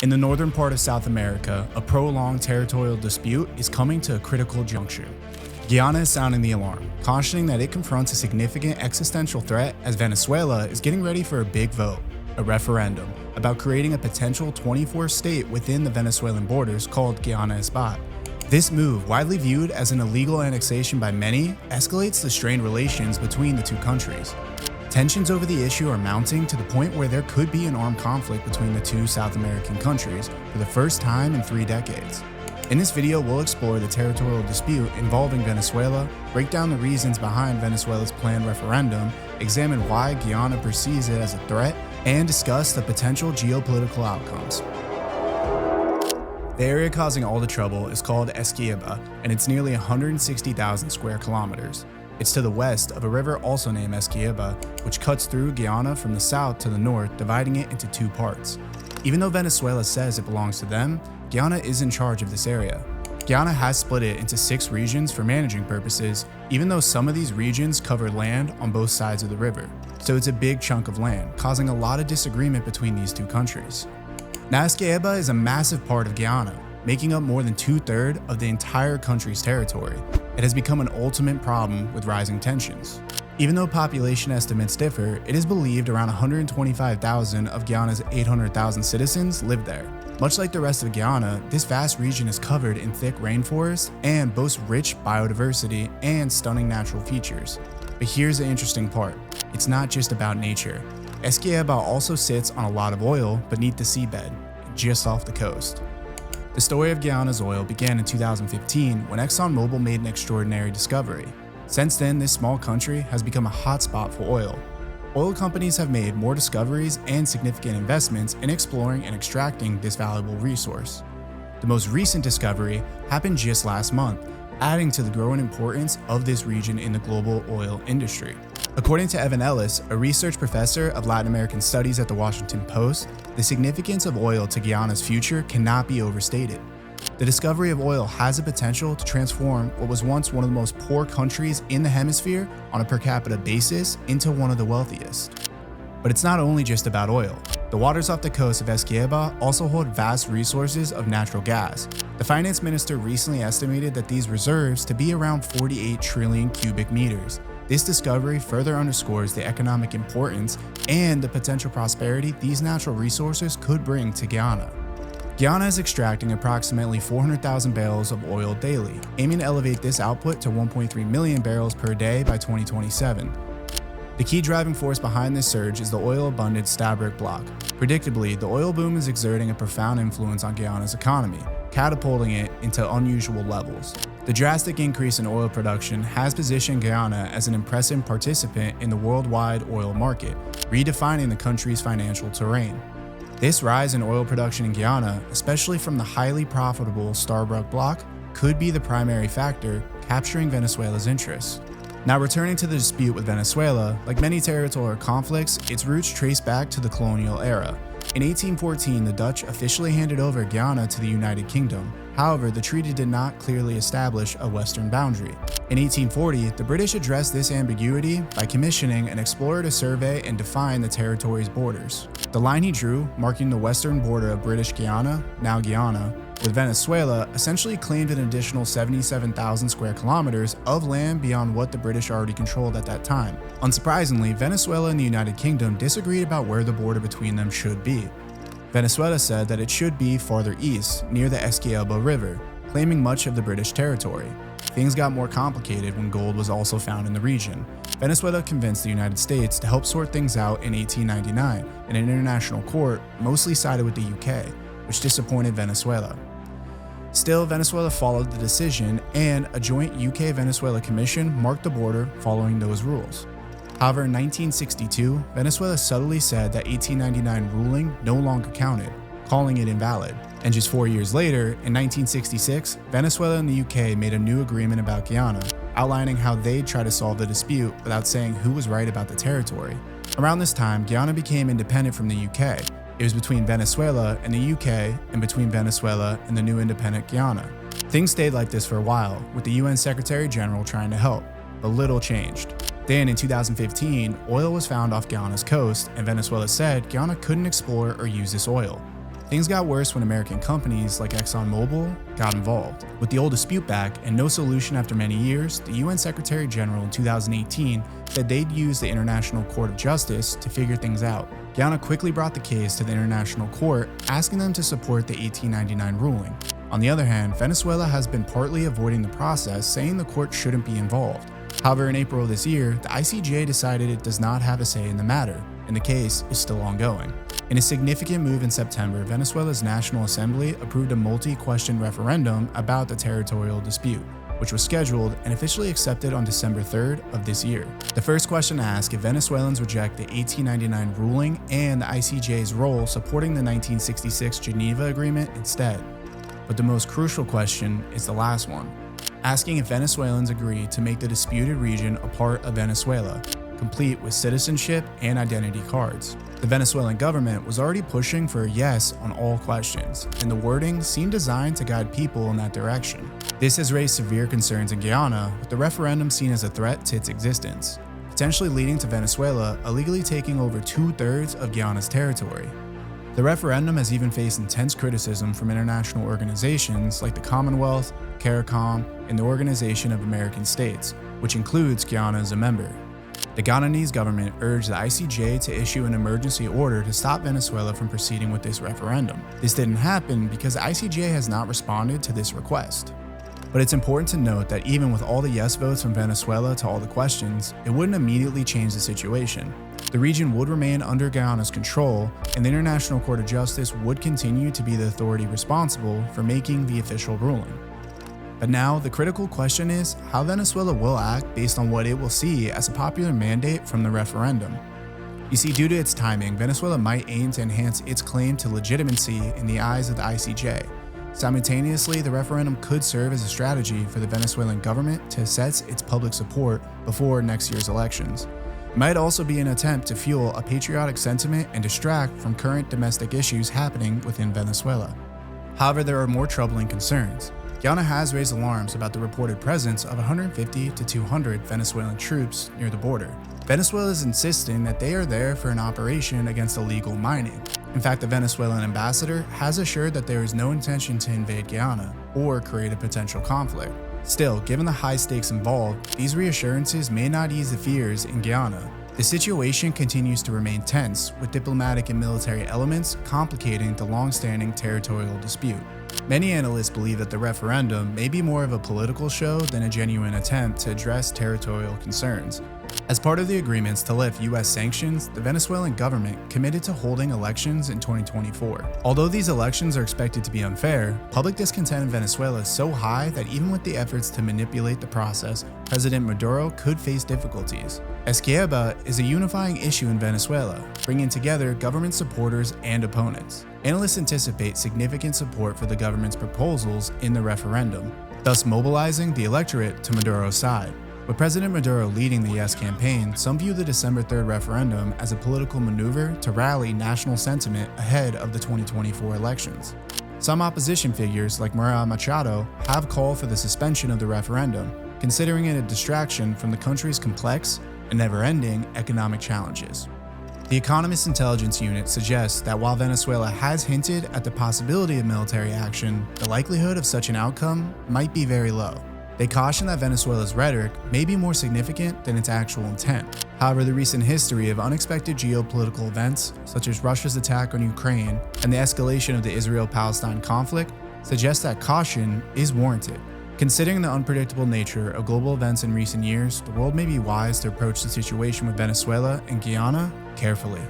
In the northern part of South America, a prolonged territorial dispute is coming to a critical juncture. Guyana is sounding the alarm, cautioning that it confronts a significant existential threat as Venezuela is getting ready for a big vote, a referendum, about creating a potential 24th state within the Venezuelan borders called Guyana-Isbat. This move, widely viewed as an illegal annexation by many, escalates the strained relations between the two countries. Tensions over the issue are mounting to the point where there could be an armed conflict between the two South American countries for the first time in 3 decades. In this video, we'll explore the territorial dispute involving Venezuela, break down the reasons behind Venezuela's planned referendum, examine why Guyana perceives it as a threat, and discuss the potential geopolitical outcomes. The area causing all the trouble is called Essequibo, and it's nearly 160,000 square kilometers. It's to the west of a river also named Essequibo, which cuts through Guyana from the south to the north, dividing it into 2 parts. Even though Venezuela says it belongs to them, Guyana is in charge of this area. Guyana has split it into 6 regions for managing purposes, even though some of these regions cover land on both sides of the river. So it's a big chunk of land, causing a lot of disagreement between these 2 countries. Now, Essequibo is a massive part of Guyana, making up more than 2/3 of the entire country's territory. It has become an ultimate problem with rising tensions. Even though population estimates differ, it is believed around 125,000 of Guyana's 800,000 citizens live there. Much like the rest of Guyana, this vast region is covered in thick rainforests and boasts rich biodiversity and stunning natural features. But here's the interesting part. It's not just about nature. Essequibo also sits on a lot of oil beneath the seabed, just off the coast. The story of Guyana's oil began in 2015 when ExxonMobil made an extraordinary discovery. Since then, this small country has become a hotspot for oil. Oil companies have made more discoveries and significant investments in exploring and extracting this valuable resource. The most recent discovery happened just last month, adding to the growing importance of this region in the global oil industry. According to Evan Ellis, a research professor of Latin American studies at the Washington Post, the significance of oil to Guyana's future cannot be overstated. The discovery of oil has the potential to transform what was once one of the most poor countries in the hemisphere on a per capita basis into one of the wealthiest. But it's not only just about oil. The waters off the coast of Essequibo also hold vast resources of natural gas. The finance minister recently estimated that these reserves to be around 48 trillion cubic meters. This discovery further underscores the economic importance and the potential prosperity these natural resources could bring to Guyana. Guyana is extracting approximately 400,000 barrels of oil daily, aiming to elevate this output to 1.3 million barrels per day by 2027. The key driving force behind this surge is the oil-abundant Stabroek Block. Predictably, the oil boom is exerting a profound influence on Guyana's economy, catapulting it into unusual levels. The drastic increase in oil production has positioned Guyana as an impressive participant in the worldwide oil market, redefining the country's financial terrain. This rise in oil production in Guyana, especially from the highly profitable Stabroek Block, could be the primary factor capturing Venezuela's interests. Now, returning to the dispute with Venezuela, like many territorial conflicts, its roots trace back to the colonial era. In 1814, the Dutch officially handed over Guyana to the United Kingdom. However, the treaty did not clearly establish a western boundary. In 1840, the British addressed this ambiguity by commissioning an explorer to survey and define the territory's borders. The line he drew, marking the western border of British Guyana, now Guyana, with Venezuela, essentially claimed an additional 77,000 square kilometers of land beyond what the British already controlled at that time. Unsurprisingly, Venezuela and the United Kingdom disagreed about where the border between them should be. Venezuela said that it should be farther east, near the Essequibo River, claiming much of the British territory. Things got more complicated when gold was also found in the region. Venezuela convinced the United States to help sort things out in 1899, and an international court mostly sided with the UK, which disappointed Venezuela. Still, Venezuela followed the decision, and a joint UK-Venezuela commission marked the border following those rules. However, in 1962, Venezuela subtly said that 1899 ruling no longer counted, calling it invalid. And just 4 years later, in 1966, Venezuela and the UK made a new agreement about Guyana, outlining how they'd try to solve the dispute without saying who was right about the territory. Around this time, Guyana became independent from the UK. It was between Venezuela and the UK, and between Venezuela and the new independent Guyana. Things stayed like this for a while, with the UN Secretary General trying to help, but little changed. Then in 2015, oil was found off Guyana's coast, and Venezuela said Guyana couldn't explore or use this oil. Things got worse when American companies like ExxonMobil got involved. With the old dispute back and no solution after many years, the UN Secretary General in 2018 said they'd use the International Court of Justice to figure things out. Guyana quickly brought the case to the International Court, asking them to support the 1899 ruling. On the other hand, Venezuela has been partly avoiding the process, saying the court shouldn't be involved. However, in April of this year, the ICJ decided it does not have a say in the matter, and the case is still ongoing. In a significant move in September, Venezuela's National Assembly approved a multi-question referendum about the territorial dispute, which was scheduled and officially accepted on December 3rd of this year. The first question asks if Venezuelans reject the 1899 ruling and the ICJ's role supporting the 1966 Geneva Agreement instead. But the most crucial question is the last one, asking if Venezuelans agree to make the disputed region a part of Venezuela, complete with citizenship and identity cards. The Venezuelan government was already pushing for a yes on all questions, and the wording seemed designed to guide people in that direction. This has raised severe concerns in Guyana, with the referendum seen as a threat to its existence, potentially leading to Venezuela illegally taking over 2/3 of Guyana's territory. The referendum has even faced intense criticism from international organizations like the Commonwealth, CARICOM, and the Organization of American States, which includes Guyana as a member. The Guyanese government urged the ICJ to issue an emergency order to stop Venezuela from proceeding with this referendum. This didn't happen because the ICJ has not responded to this request. But it's important to note that even with all the yes votes from Venezuela to all the questions, it wouldn't immediately change the situation. The region would remain under Guyana's control, and the International Court of Justice would continue to be the authority responsible for making the official ruling. But now, the critical question is how Venezuela will act based on what it will see as a popular mandate from the referendum. You see, due to its timing, Venezuela might aim to enhance its claim to legitimacy in the eyes of the ICJ. Simultaneously, the referendum could serve as a strategy for the Venezuelan government to assess its public support before next year's elections. It might also be an attempt to fuel a patriotic sentiment and distract from current domestic issues happening within Venezuela. However, there are more troubling concerns. Guyana has raised alarms about the reported presence of 150 to 200 Venezuelan troops near the border. Venezuela is insisting that they are there for an operation against illegal mining. In fact, the Venezuelan ambassador has assured that there is no intention to invade Guyana or create a potential conflict. Still, given the high stakes involved, these reassurances may not ease the fears in Guyana. The situation continues to remain tense, with diplomatic and military elements complicating the long-standing territorial dispute. Many analysts believe that the referendum may be more of a political show than a genuine attempt to address territorial concerns. As part of the agreements to lift U.S. sanctions, the Venezuelan government committed to holding elections in 2024. Although these elections are expected to be unfair, public discontent in Venezuela is so high that even with the efforts to manipulate the process, President Maduro could face difficulties. Essequibo is a unifying issue in Venezuela, bringing together government supporters and opponents. Analysts anticipate significant support for the government's proposals in the referendum, thus mobilizing the electorate to Maduro's side. With President Maduro leading the yes campaign, some view the December 3rd referendum as a political maneuver to rally national sentiment ahead of the 2024 elections. Some opposition figures, like Morin Machado, have called for the suspension of the referendum, considering it a distraction from the country's complex and never-ending economic challenges. The Economist Intelligence Unit suggests that while Venezuela has hinted at the possibility of military action, the likelihood of such an outcome might be very low. They caution that Venezuela's rhetoric may be more significant than its actual intent. However, the recent history of unexpected geopolitical events, such as Russia's attack on Ukraine and the escalation of the Israel-Palestine conflict, suggests that caution is warranted. Considering the unpredictable nature of global events in recent years, the world may be wise to approach the situation with Venezuela and Guyana carefully.